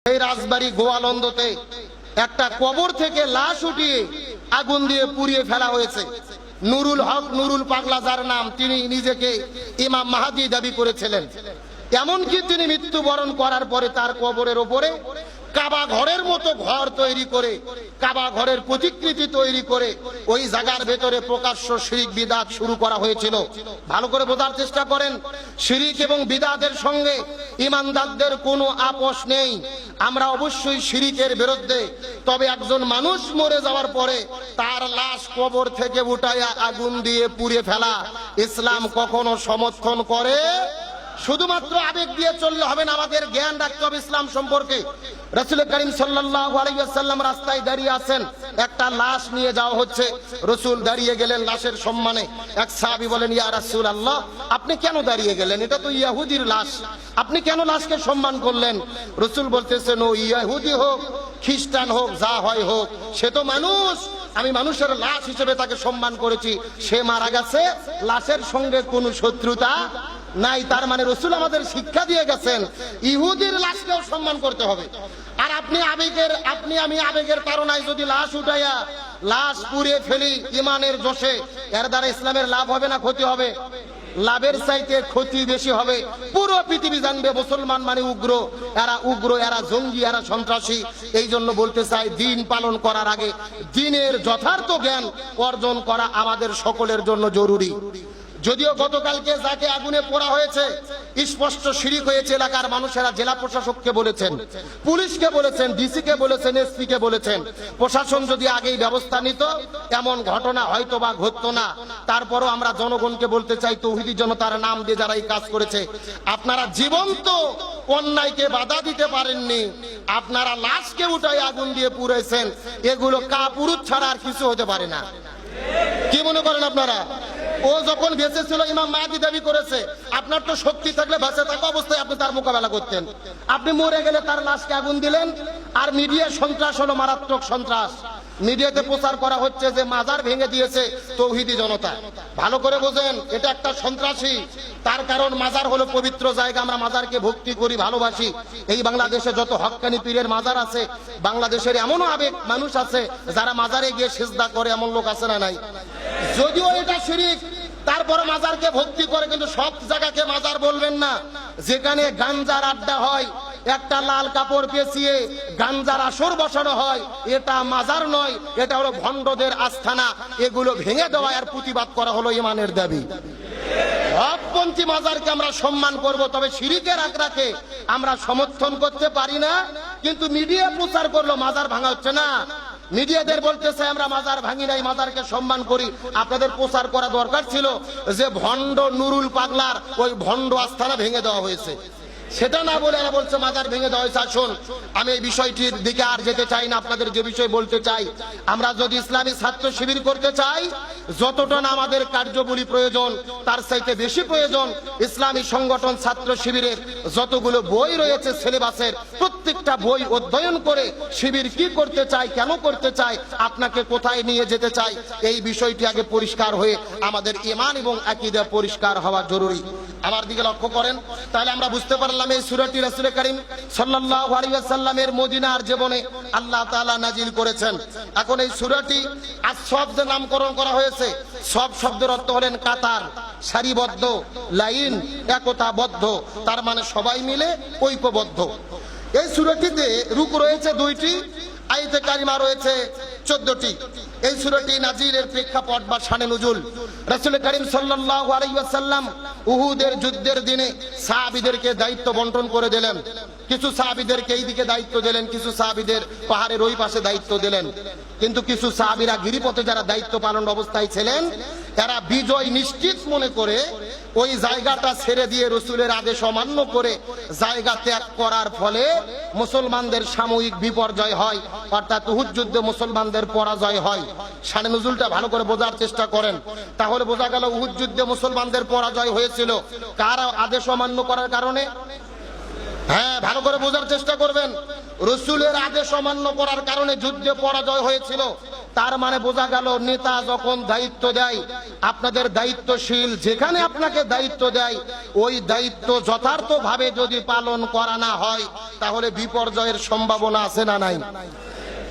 এই রাজবাড়ী গোয়ালন্দতে একটা কবর থেকে লাশ উঠিয়ে আগুন দিয়ে পুড়িয়ে ফেলা হয়েছে। নুরুল হক, নুরুল পাগলা যার নাম, তিনি নিজেকে ইমাম মাহাদি দাবি করেছিলেন। এমনকি তিনি মৃত্যুবরণ করার পরে তার কবরের ওপরে কাবা ঘরের মতো ঘর তৈরি করে, কাবা ঘরের প্রতিকৃতি তৈরি করে ওই জায়গার ভেতরে প্রকাশ্য শিরিক বিদআত শুরু করা হয়েছিল। ভালো করে বোঝার চেষ্টা করেন, শিরিক এবং বিদআতের সঙ্গে ঈমানদারদের কোনো আপোষ নেই। আমরা অবশ্যই শিরিকের বিরুদ্ধে। তবে একজন মানুষ মরে যাওয়ার পরে তার লাশ কবর থেকে উঠাইয়া আগুন দিয়ে পুড়িয়ে ফেলা ইসলাম কখনো সমর্থন করে? শুধুমাত্র আবেগ দিয়ে চললে হবে না, আমাদের জ্ঞান রাখতে হবে ইসলাম সম্পর্কে। রাসূল করিম সাল্লাল্লাহু আলাইহি ওয়াসাল্লাম রাস্তায় দাঁড়িয়ে আছেন, একটা লাশ নিয়ে যাওয়া হচ্ছে। রাসূল দাঁড়িয়ে গেলেন লাশের সম্মানে। এক সাহাবী বলেন, ইয়া রাসূলুল্লাহ, আপনি কেন দাঁড়িয়ে গেলেন? এটা তো ইহুদির লাশ, আপনি কেন লাশকে সম্মান করলেন? রাসূল বলতেছেন, ও ইহুদি হোক, খ্রিস্টান হোক, যা হয় হোক, সে তো মানুষ। আমি মানুষের লাশ হিসেবে তাকে সম্মান করেছি। সে মারা গেছে, লাশের সঙ্গে কোনো শত্রুতা নাই। তার মানে রাসূল আমাদের শিক্ষা দিয়ে গেছেন ইহুদির লাশকেও সম্মান করতে হবে। আর আপনি আমি আবেগের তাড়নায় যদি লাশ উঠাইয়া লাশ পুড়িয়ে ফেলি ইমানের জোশে, এর দ্বারা ইসলামের লাভ হবে না ক্ষতি হবে? লাভের চাইতে ক্ষতি বেশি হবে। পুরো পৃথিবী জানবে মুসলমান মানে উগ্র, এরা জঙ্গি, এরা সন্ত্রাসী। এই জন্য বলতে চাই, দিন পালন করার আগে দিনের যথার্থ জ্ঞান অর্জন করা আমাদের সকলের জন্য জরুরি। যদিও গতকালকে যাকে আগুনে পোড়া হয়েছে স্পষ্ট শিরিক হয়েছে, এলাকার মানুষেরা জেলা প্রশাসককে বলেছেন, পুলিশকে বলেছেন, ডিসি কে বলেছেন, এসপি কে বলেছেন। প্রশাসন যদি আগেই ব্যবস্থা নিত এমন ঘটনা হয়তো বা ঘটতো না। তারপরও আমরা জনগণকে বলতে চাই, তৌহিদি জনতার নাম দিয়ে যারা এই কাজ করেছে, আপনারা জীবন্ত অন্যায়কে বাধা দিতে পারেননি, আপনারা লাশকে উঠাই আগুন দিয়ে পুড়েছেন। এগুলো কাপুরুষ ছাড়া আর কিছু হতে পারে না। কি মনে করেন আপনারা? ও যখন বেঁচে ছিল ইমাম মাহাদি দাবি করেছে, আপনার তো শক্তি থাকলে বেঁচে থাকা অবস্থায় আপনি তার মোকাবেলা করতেন। আপনি মরে গেলে তার লাশকে আগুন দিলেন। আর মিডিয়া সন্ত্রাস হলো মারাত্মক সন্ত্রাস। মিডিয়াতে প্রচার করা হচ্ছে যে মাজার ভেঙে দিয়েছে তৌহিদি জনতা। ভালো করে বোঝেন, এটা একটা সন্ত্রাসী। তার কারণ মাজার হলো পবিত্র জায়গা, আমরা মাজারকে ভক্তি করি, ভালোবাসি। এই বাংলাদেশে যত হক্কানি পীরের মাজার আছে, বাংলাদেশের এমনও আবেগ মানুষ আছে যারা মাজারে গিয়ে সিজদা করে, এমন লোক আছে না নাই? যদিও এটা শিরিক, তারপরে মাজারকে ভক্তি করে। কিন্তু সব জায়গাকে মাজার বলবেন না। যেখানে গাঞ্জার আড্ডা হয়, একটা লাল কাপড় পেঁচিয়ে গাঞ্জার আসর বসানো হয়, এটা মাজার নয়, এটা হলো ভণ্ডদের আস্থানা। এগুলো ভেঙে দেওয়া আর প্রতিবাদ করা হলো ইমানের দাবি। হকপন্থী মাজারকে আমরা সম্মান করব, তবে শিরিকের আখড়াকে আমরা সমর্থন করতে পারি না। কিন্তু মিডিয়া প্রচার করলো মাজার ভাঙা হচ্ছে না। মিডিয়াদের বলতেছে আমরা মাজার ভাঙি নাই, মাজারকে সম্মান করি। আপনাদের প্রচার করা দরকার ছিল যে ভণ্ড নুরুল পাগলার ওই ভণ্ড আস্থানা ভেঙে দেওয়া হয়েছে। সেটা না বলে এরা বলছে মাজার ভেঙে দেওয়া হয়েছে। আসুন, আমি এই বিষয়টির দিকে আর যেতে চাই না। আপনাদের যে বিষয় বলতে চাই, আমরা যদি ইসলামী ছাত্র শিবির করতে চাই, যতটা না আমাদের কার্যবলী প্রয়োজন তার চাইতে বেশি প্রয়োজন ইসলামী সংগঠন ছাত্র শিবিরের যতগুলো বই রয়েছে সিলেবাসের, প্রত্যেকটা বই অধ্যয়ন করে শিবির কি করতে চাই, কেন করতে চাই, আপনাকে কোথায় নিয়ে যেতে চাই, এই বিষয়টি আগে পরিষ্কার হয়ে আমাদের ঈমান এবং আকীদা পরিষ্কার হওয়া জরুরি। আমার দিকে লক্ষ্য করেন, তাহলে আমরা বুঝতে পারলাম এই সূরাটি রাসূল করিম সাল্লাল্লাহু আলাইহি ওয়াসাল্লামের মদিনার জীবনে আল্লাহ তাআলা নাজিল করেছেন। এখন এই সূরাটি আস-সফ যে নামকরণ করা হয়েছে, সব শব্দের অর্থ হলেন কাতার, সারিবদ্ধ, লাইন, একতাবদ্ধ, তার মানে সবাই মিলে ঐক্যবদ্ধ। এই সূরাটিতে রুকু রয়েছে 2টি, আয়াতে কারিমা রয়েছে 14টি। এই সূরাটি নাজিলের প্রেক্ষাপট বা শানে নুজুল, রাসূল করিম সাল্লাল্লাহু আলাইহি ওয়াসাল্লাম উহুদের যুদ্ধের দিনে সাহাবীদেরকে দায়িত্ব বন্টন করে দিলেন। কিছু সাহাবীদেরকে এই দিকে দায়িত্ব দিলেন, কিছু সাহাবীদের পাহাড়ের ওই পাশে দায়িত্ব দিলেন। কিন্তু কিছু সাহাবীরা গিরিপথে যারা দায়িত্ব পালন অবস্থায় ছিলেন, এরা বিজয় নিশ্চিত মনে করে ওই জায়গাটা ছেড়ে দিয়ে রাসূলের আদেশ অমান্য করে জায়গা ত্যাগ করার ফলে মুসলমানদের সাময়িক বিপর্যয় হয়, অর্থাৎ উহুদ যুদ্ধে মুসলমানদের পরাজয় হয়। শানে নুজুলটা ভালো করে বোঝার চেষ্টা করেন, তাহলে বোঝা গেল উহুদ যুদ্ধে মুসলমানদের পরাজয় হয়েছিল কার আদেশ অমান্য করার কারণে? হ্যাঁ, ভালো করে বোঝার চেষ্টা করবেন। রাসূলের আদেশ অমান্য করার কারণে যুদ্ধে পরাজয় হয়েছিল। তার মানে বোঝা গেল নেতা যখন দায়িত্ব দেয়, আপনাদের দায়িত্বশীল যেখানে আপনাকে দায়িত্ব দেয়, ওই দায়িত্ব যথার্থভাবে যদি পালন করা না হয় তাহলে বিপর্যয়ের সম্ভাবনা আছে না নাই?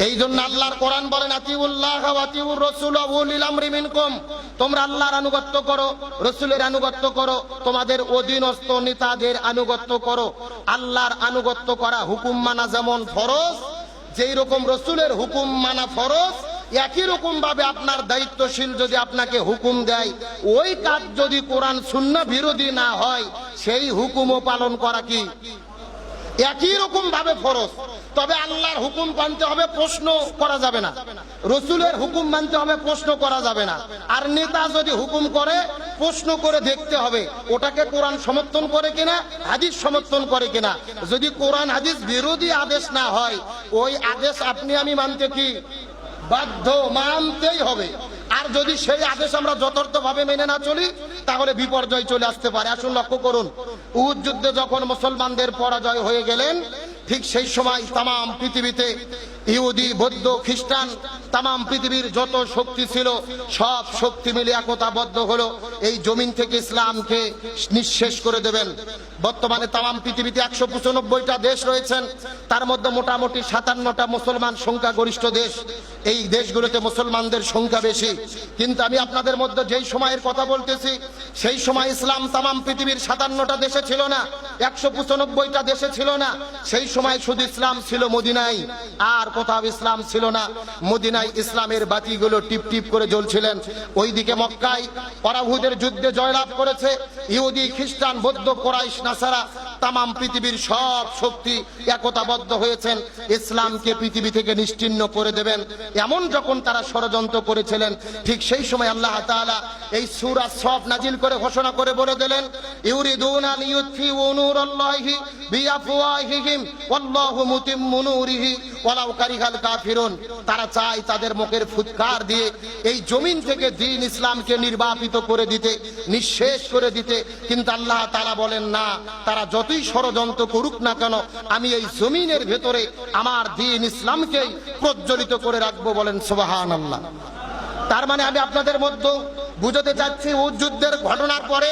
এই জন্য আল্লাহর কোরআন বলেন, আতিউল্লাহ ওয়া আতিউর রাসূল ওয়া উলিল আমরি মিনকুম, তোমরা আল্লাহর আনুগত্য করো, রাসূলের আনুগত্য করো, তোমাদের অধীনস্থ নেতাদের আনুগত্য করো। আল্লাহর আনুগত্য করা, হুকুম মানা যেমন ফরজ, যেই রকম রাসূলের হুকুম মানা ফরজ, একই রকম ভাবে আপনার দায়িত্বশীল যদি আপনাকে হুকুম দেয়, ওই কাজ যদি কোরআন সুন্নাহ বিরোধী না হয়, সেই হুকুমও পালন করা কি একই রকম ভাবে ফরজ। তবে আল্লাহর হুকুম মানতে হবে, প্রশ্ন করা যাবে না। রাসূলের হুকুম মানতে হবে, প্রশ্ন করা যাবে না। আর নেতা যদি হুকুম করে, প্রশ্ন করে দেখতে হবে ওটাকে কোরআন সমর্থন করে কিনা, হাদিস সমর্থন করে কিনা। যদি কোরআন হাদিস বিরোধী আদেশ না হয়, ওই আদেশ আপনি আমি মানতে কি বাধ্য, মানতেই হবে। আর যদি সেই আদেশ আমরা যথার্থভাবে মেনে না চলি, তাহলে বিপর্যয় চলে আসতে পারে। আসুন লক্ষ্য করুন, উহুদ যুদ্ধে যখন মুসলমানদের পরাজয় হয়ে গেলেন, ঠিক সেই সময় তামাম পৃথিবীতে ইহুদি, বৌদ্ধ, খ্রিস্টান, তামাম পৃথিবীর যত শক্তি ছিল, সব শক্তি মিলে একতাবদ্ধ হলো এই জমিন থেকে ইসলামকে নিঃশেষ করে দেবেন। বর্তমানে তামাম পৃথিবীতে 195টা দেশ রয়েছেন, তার মধ্যে মোটামুটি 57টা মুসলমান সংখ্যাগরিষ্ঠ দেশ। এই দেশগুলোতে মুসলমানদের সংখ্যা বেশি। কিন্তু আমি আপনাদের মধ্যে যেই সময়ের কথা বলতেছি, সেই সময় ইসলাম তামাম পৃথিবীর 57টা দেশে ছিল না, 195টা দেশে ছিল না। সেই সময় শুধু ইসলাম ছিল মদিনায়, আর কোথাও ইসলাম ছিল না। মদিনায় ইসলামের বাতিগুলো টিপ টিপ করে জ্বলছিলেন। ওইদিকে মক্কায় ওরা উহুদের যুদ্ধে জয়লাভ করেছে। ইহুদি, খ্রিস্টান, বৌদ্ধ, কুরাইশ, নাসারা, তামাম পৃথিবীর সব শক্তি একতাবদ্ধ হয়েছেন ইসলামকে পৃথিবী থেকে নিশ্চিহ্ন করে দেবেন। এমন যখন তারা ষড়যন্ত্র করেছিলেন, ঠিক সেই সময় আল্লাহ তাআলা এই সূরা সফ নাজিল করে ঘোষণা করে বলে দিলেন, ইউরিদুনা লিইউতফিউ নূরাল্লাহি বিআফওয়াহিহিম ওয়াল্লাহু মুতিম্মু নূরিহি ওয়ালাউ কারিহাল কাফিরুন। তারা চায় তাদের মুখের ফুৎকার দিয়ে এই জমিন থেকে দ্বীন ইসলামকে নির্বাপিত করে দিতে, নিঃশেষ করে দিতে। কিন্তু আল্লাহ তাআলা বলেন না, তারা যতই ষড়যন্ত্র করুক না কেন, আমি এই জমিনের ভেতরে আমার দ্বীন ইসলামকেই প্রজ্বলিত করে রাখবো। বলেন সুবহানাল্লাহ। তার মানে আমি আপনাদের মধ্যে বুঝাতে চাচ্ছি, উহুদ যুদ্ধের ঘটনার পরে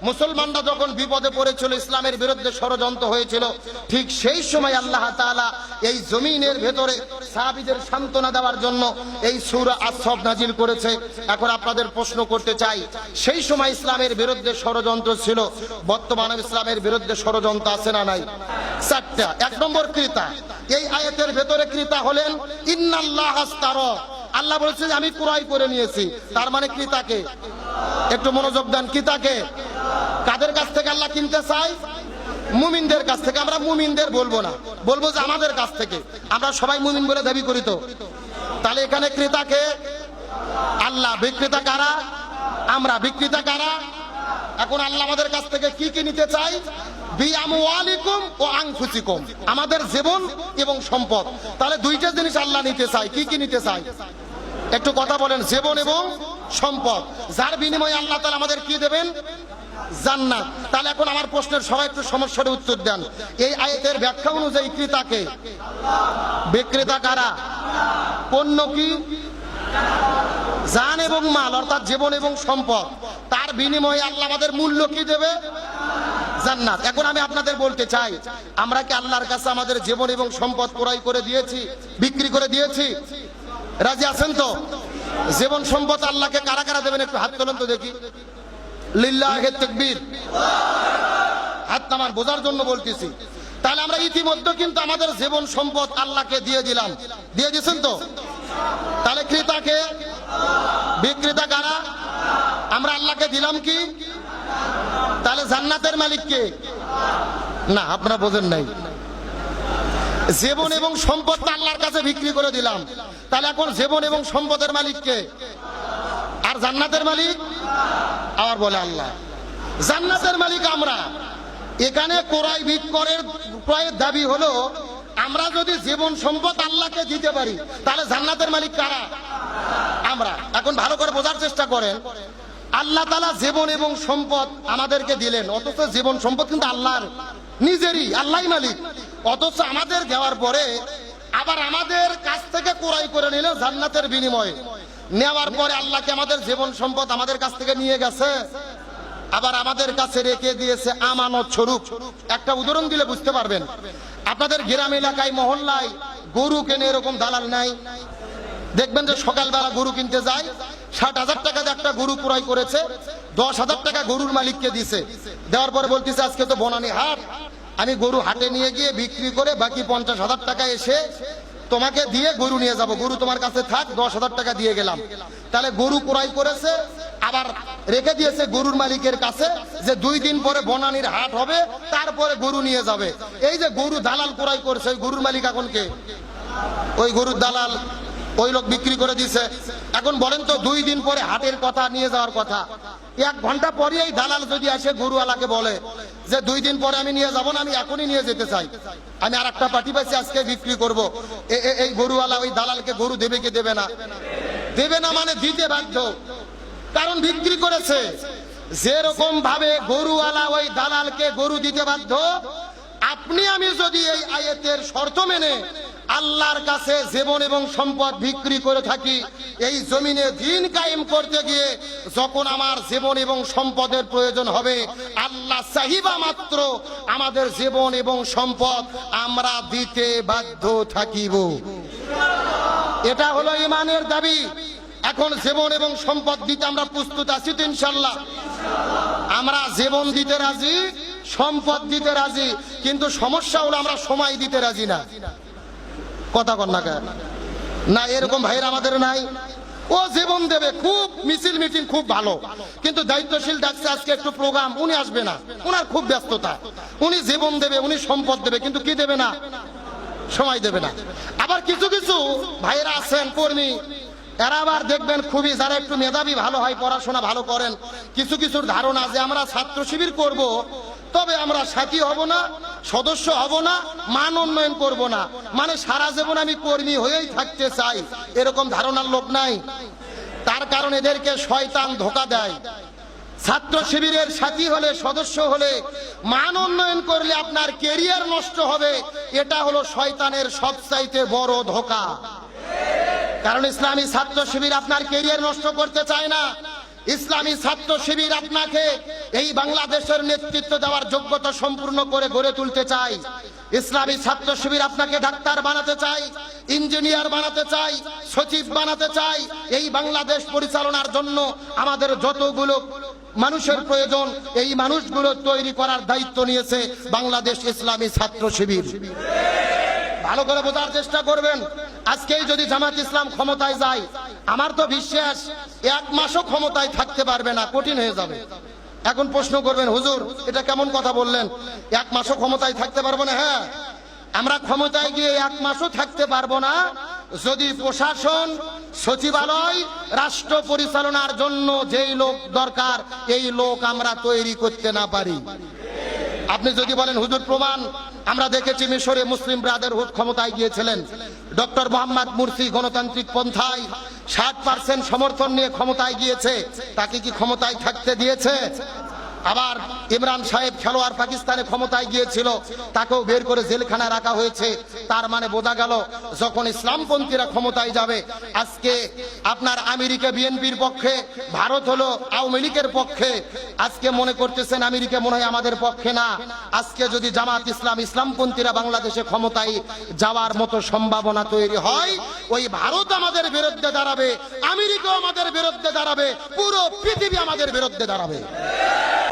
মুসলমানরা যখন বিপদে পড়েছিল, ইসলামের বিরুদ্ধে ষড়যন্ত্র হয়েছিল, ঠিক সেই সময় আল্লাহ তাআলা এই জমিনের ভেতরে সাহাবীদের সান্ত্বনা দেওয়ার জন্য এই সূরা আস-সফ নাজিল করেছে। এখন আপনাদের প্রশ্ন করতে চাই, সেই সময় ইসলামের বিরুদ্ধে ষড়যন্ত্র ছিল, বর্তমানে ইসলামের বিরুদ্ধে ষড়যন্ত্র আছে না নাই? 4টা। 1 নম্বর ক্রেতা। এই আয়াতের ভেতরে ক্রেতা হলেন ইন্নাল্লাহ আস্তারা। আল্লাহ বলছে যে আমি ক্রয় করে নিয়েছি, তার মানে ক্রেতাকে। একটু মনোযোগ দেন, ক্রেতাকে কাদের কাছ থেকে আল্লাহ কিনতে চাই? মুমিনদের কাছ থেকে। আমরা মুমিনদের বলবো না, বলবো যে আমাদের কাছ থেকে। আমরা সবাই মুমিন বলে দাবি করি তো। তাহলে এখানে ক্রেতাকে আল্লাহ, বিক্রেতা কারা? আমরা। বিক্রেতা কারা? এখন আল্লাহ আমাদের কাছ থেকে কি কি নিতে চাই? বিআমওয়ালিকুম ওয়া আনফুসিকুম, আমাদের জীবন এবং সম্পদ। তাহলে দুইটা জিনিস আল্লাহ নিতে চাই। কি কি নিতে চাই? একটু কথা বলেন। জীবন এবং সম্পদ, যার বিনিময়ে আল্লাহ তাআলা আমাদের কি দেবেন? জান্নাত। তাহলে এখন আমার প্রশ্নের সবাই একটু সমস্যার উত্তর দেন। এই আয়াতের ব্যাখ্যা অনুযায়ী ক্রেতাকে, বিক্রেতা কারা? পণ্য কি? জান এবং মাল, অর্থাৎ জীবন এবং সম্পদ। তার বিনিময়ে আল্লাহ আমাদের মূল্য কি দেবে? জান্নাত। এখন আমি আপনাদের বলতে চাই, আমরা কি আল্লাহর কাছে আমাদের জীবন এবং সম্পদ ক্রয় করে দিয়েছি, বিক্রি করে দিয়েছি? রাজি আছেন তো? জীবন সম্পদ আল্লাহকে কারা কারা দেবেন? একটু হাত তোলেন তো দেখি। লিল্লাহি তাকবীর। হাত নামান, বোঝার জন্য বলতেছি। তাহলে আমরা ইতিমধ্যে কিন্তু আমাদের জীবন সম্পদ আল্লাহকে দিয়ে দিলাম। দিয়ে দিয়েছেন তো? তাহলে ক্রেতাকে, বিক্রেতা কারা? আমরা আল্লাহকে দিলাম কি? তাহলে জান্নাতের মালিক কে? না, আপনারা বোঝেন নাই। জীবন এবং সম্পদ আল্লাহর কাছে বিক্রি করে দিলাম, তাহলে এখন জীবন এবং সম্পদের মালিক কে? আর জান্নাতের মালিক? আবার বলে আল্লাহ। জান্নাতের মালিক আমরা। এখানে ক্রয় বিক্রয়ের দাবি হলো, আমরা যদি জীবন সম্পদ আল্লাহকে দিতে পারি, তাহলে জান্নাতের মালিক কারা? আমরা। এখন ভালো করে বোঝার চেষ্টা করেন, আল্লাহ তাআলা জীবন এবং সম্পদ আমাদেরকে দিলেন, অথচ জীবন সম্পদ কিন্তু আল্লাহর নিজেরই, আল্লাহই মালিক। অথচ আমাদের দেওয়ার পরে আবার আমাদের কাছ থেকে ক্রয় করে নিল জান্নাতের বিনিময়ে, নেওয়ার পরে আল্লাহকে আমাদের জীবন সম্পদ আমাদের কাছ থেকে নিয়ে গেছে, আবার আমাদের কাছে রেখে দিয়েছে আমানত স্বরূপ। একটা উদাহরণ দিলে বুঝতে পারবেন। আপনাদের গ্রাম এলাকায় মহল্লায় গরু কেনে এরকম দালাল নাই? দেখবেন যে সকালবেলা গরু কিনতে যায়, ৬০,০০০ টাকা দিয়ে একটা গরু ক্রয় করেছে, ১০,০০০ টাকা গরুর মালিককে দিছে। দেওয়ার পরে বলতেছে আজকে তো বনানী হাট, আমি গরু হাটে নিয়ে গিয়ে বিক্রি করে বাকি ৫০,০০০ টাকা এসে তোমাকে দিয়ে গরু নিয়ে যাব, গরু তোমার কাছে থাক, ১০,০০০ টাকা দিয়ে গেলাম। তাহলে গরু ক্রয় করেছে, আবার রেখে দিয়েছে গরুর মালিকের কাছে যে ২ দিন পরে বনানীর হাট হবে, তারপরে গরু নিয়ে যাবে। এই যে গরু দালাল ক্রয় করছে, ওই গরুর মালিক এখন কে? ওই গরুর দালাল ওই লোক বিক্রি করে দিছে। এখন বলেন তো ২ দিন পরে হাটের কথা, নিয়ে যাওয়ার কথা, ১ ঘন্টা পরে এই দালাল যদি আসে গরুওয়ালাকে বলে যে ২ দিন পরে আমি নিয়ে যাব না, আমি এখনই নিয়ে যেতে চাই, আমি আর একটা পার্টি পাইছি আজকে বিক্রি করব, এই গরুওয়ালা ওই দালালকে গরু দেবে কি দেবে না? দেবে না, মানে দিতে বাধ্য, কারণ বিক্রি করেছে। যেরকম ভাবে গরুওয়ালা ওই দালালকে গরু দিতে বাধ্য, আপনি আমি যদি এই আয়াতের শর্ত মেনে আল্লাহর কাছে জীবন এবং সম্পদ বিক্রি করে থাকি, এই জমিনে দ্বীন কায়েম করতে গিয়ে যখন আমার জীবন এবং সম্পদের প্রয়োজন হবে, আল্লাহ চাহিবা মাত্র আমাদের জীবন এবং সম্পদ আমরা দিতে বাধ্য থাকিব। এটা হলো ঈমানের দাবি। এখন জীবন এবং সম্পদ দিতে আমরা প্রস্তুত আছি তো ইনশাআল্লাহ? আমরা জীবন দিতে রাজি, সম্পদ দিতে রাজি, কিন্তু সমস্যা হলো আমরা সময় দিতে রাজি না। কথা কন না কেন? না, এরকম ভাইয়ের আমাদের নাই। ও জীবন দেবে, খুব মিছিল মিটিং খুব ভালো, কিন্তু দায়িত্বশীল ডাকছে আজকে একটু প্রোগ্রাম, উনি আসবে না, উনার খুব ব্যস্ততা। উনি জীবন দেবে, উনি সম্পদ দেবে, কিন্তু কি দেবে না? সময় দেবে না। আবার কিছু কিছু ভাইয়েরা আছেন কর্মী, এরা আবার দেখবেন খুবই, যারা একটু মেধাবী ভালো হয়, পড়াশোনা ভালো করেন, কিছু কিছুর ধারণা যে আমরা ছাত্র শিবির করব, তবে আমরা সাথী হব না, সদস্য হব না, মান উন্নয়ন করব না, মানে সারা জীবন আমি কর্মী হয়েই থাকতে চাই, এরকম ধারণার লোক নাই। তার কারণ এদেরকে শয়তান ধোঁকা দেয়। ছাত্র শিবিরের সাথী হলে, সদস্য হলে, মান উন্নয়ন করলে আপনার ক্যারিয়ার নষ্ট হবে, এটা হলো শয়তানের সবচাইতে বড় ধোঁকা। কারণ ইসলামী ছাত্র শিবির আপনার ক্যারিয়ার নষ্ট করতে চায় না। ইসলামী ছাত্র শিবির আপনাকে এই বাংলাদেশের নেতৃত্ব দেওয়ার যোগ্যতা সম্পূর্ণ করে গড়ে তুলতে চাই। ইসলামী ছাত্র শিবির আপনাকে ডাক্তার বানাতে চাই, ইঞ্জিনিয়ার বানাতে চাই, সচিব বানাতে চাই। এই বাংলাদেশ পরিচালনার জন্য আমাদের যতগুলো মানুষের প্রয়োজন, এই মানুষগুলো তৈরি করার দায়িত্ব নিয়েছে বাংলাদেশ ইসলামী ছাত্র শিবির। ভালো করে বোঝার চেষ্টা করবেন। আজকেই যদি জামাত ইসলাম ক্ষমতায় যায়, আমার তো বিশ্বাস 1 মাসও ক্ষমতায় থাকতে পারবে না, কঠিন হয়ে যাবে। এখন প্রশ্ন করবেন, হুজুর এটা কেমন কথা বললেন, 1 মাসও ক্ষমতায় থাকতে পারবো না? হ্যাঁ, আমরা ক্ষমতায় গিয়ে 1 মাসও থাকতে পারবো না যদি প্রশাসন, সচিবালয়, রাষ্ট্র পরিচালনার জন্য যেই লোক দরকার এই লোক আমরা তৈরি করতে না পারি। আপনি যদি বলেন হুজুর প্রমাণ, আমরা দেখেছি মিশরে মুসলিম ব্রাদারহুড ক্ষমতায় গিয়েছিলেন, ডক্টর মোহাম্মদ মুরসি গণতান্ত্রিক পন্থায় 60% সমর্থন নিয়ে ক্ষমতায় গিয়েছে, তাকে কি ক্ষমতায় থাকতে দিয়েছে? আবার ইমরান সাহেব খেলোয়াড় পাকিস্তানে ক্ষমতায় গিয়েছিল, তাকেও বের করে জেলখানায় রাখা হয়েছে। তার মানে বোঝা গেল যখন ইসলামপন্থীরা ক্ষমতায় যাবে, আজকে আপনার আমেরিকা বিএনপির পক্ষে, ভারত হলো আওয়ামী লীগের পক্ষে, আজকে মনে করতেছেন আমেরিকা মনে হয় আমাদের পক্ষে না। আজকে যদি জামাত ইসলাম, ইসলামপন্থীরা বাংলাদেশে ক্ষমতায় যাওয়ার মতো সম্ভাবনা তৈরি হয়, ওই ভারত আমাদের বিরুদ্ধে দাঁড়াবে, আমেরিকাও আমাদের বিরুদ্ধে দাঁড়াবে, পুরো পৃথিবী আমাদের বিরুদ্ধে দাঁড়াবে।